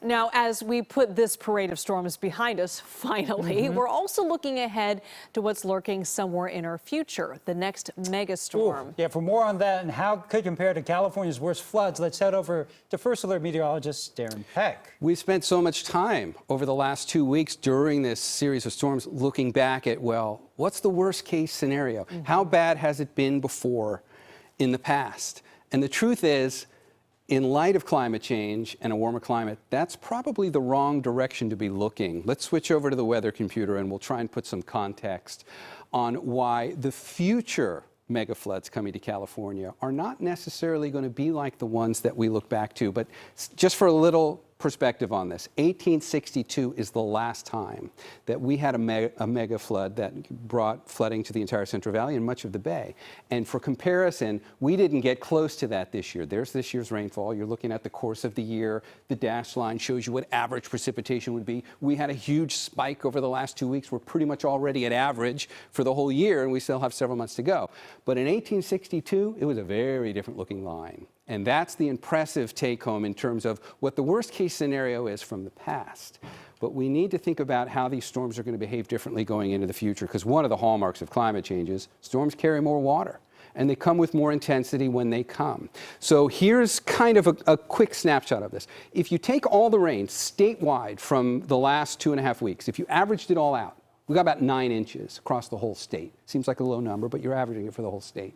Now, as we put this parade of storms behind us, finally, we're also looking ahead to what's lurking somewhere in our future, the next megastorm. Yeah, for more on that and how it could compare to California's worst floods, let's head over to First Alert meteorologist Darren Peck. We've spent so much time over the last 2 weeks during this series of storms looking back at, well, what's the worst case scenario? How bad has it been before in the past? And the truth is, in light of climate change and a warmer climate, that's probably the wrong direction to be looking. Let's switch over to the weather computer and we'll try and put some context on why the future mega floods coming to California are not necessarily going to be like the ones that we look back to. But just for a little perspective on this, 1862 is the last time that we had a mega flood that brought flooding to the entire Central Valley and much of the Bay. And for comparison, we didn't get close to that this year. There's this year's rainfall. You're looking at the course of the year. The dashed line shows you what average precipitation would be. We had a huge spike over the last 2 weeks. We're pretty much already at average for the whole year, and we still have several months to go. But in 1862, it was a very different looking line. And that's the impressive take-home in terms of what the worst-case scenario is from the past. But we need to think about how these storms are going to behave differently going into the future, because one of the hallmarks of climate change is storms carry more water, and they come with more intensity when they come. So here's kind of a quick snapshot of this. If you take all the rain statewide from the last 2.5 weeks, if you averaged it all out, we got about 9 inches across the whole state. Seems like a low number, but you're averaging it for the whole state.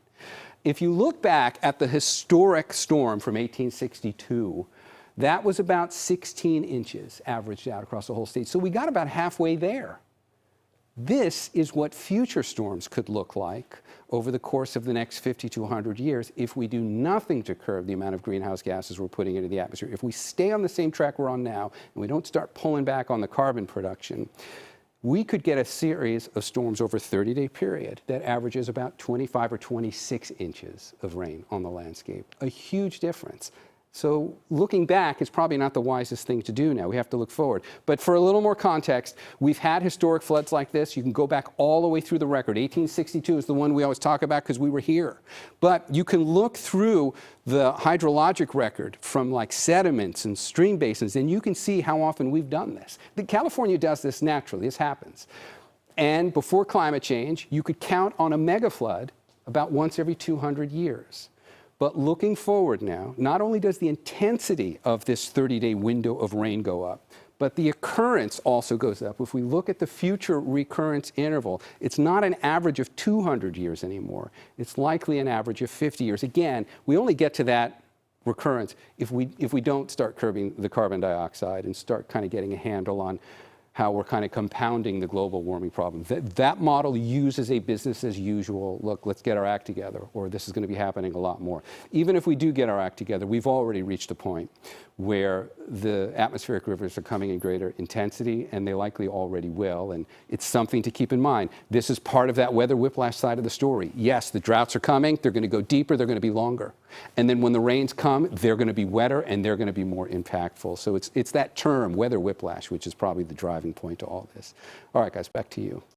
If you look back at the historic storm from 1862, that was about 16 inches averaged out across the whole state. So we got about halfway there. This is what future storms could look like over the course of the next 50 to 100 years if we do nothing to curb the amount of greenhouse gases we're putting into the atmosphere. If we stay on the same track we're on now and we don't start pulling back on the carbon production, we could get a series of storms over a 30-day period that averages about 25 or 26 inches of rain on the landscape. A huge difference. So looking back is probably not the wisest thing to do now. We have to look forward. But for a little more context, we've had historic floods like this. You can go back all the way through the record. 1862 is the one we always talk about because we were here. But you can look through the hydrologic record from like sediments and stream basins, and you can see how often we've done this. California does this naturally. This happens. And before climate change, you could count on a mega flood about once every 200 years. But looking forward now, not only does the intensity of this 30-day window of rain go up, but the occurrence also goes up. If we look at the future recurrence interval, it's not an average of 200 years anymore. It's likely an average of 50 years. Again, we only get to that recurrence if we don't start curbing the carbon dioxide and start kind of getting a handle on how we're kind of compounding the global warming problem. That model uses a business as usual, look, let's get our act together, or this is going to be happening a lot more. Even if we do get our act together, we've already reached a point where the atmospheric rivers are coming in greater intensity, and they likely already will, and it's something to keep in mind. This is part of that weather whiplash side of the story. Yes, the droughts are coming, they're going to go deeper, they're going to be longer. And then when the rains come, they're going to be wetter, and they're going to be more impactful. So it's that term, weather whiplash, which is probably the driving point to all this. All right, guys, back to you.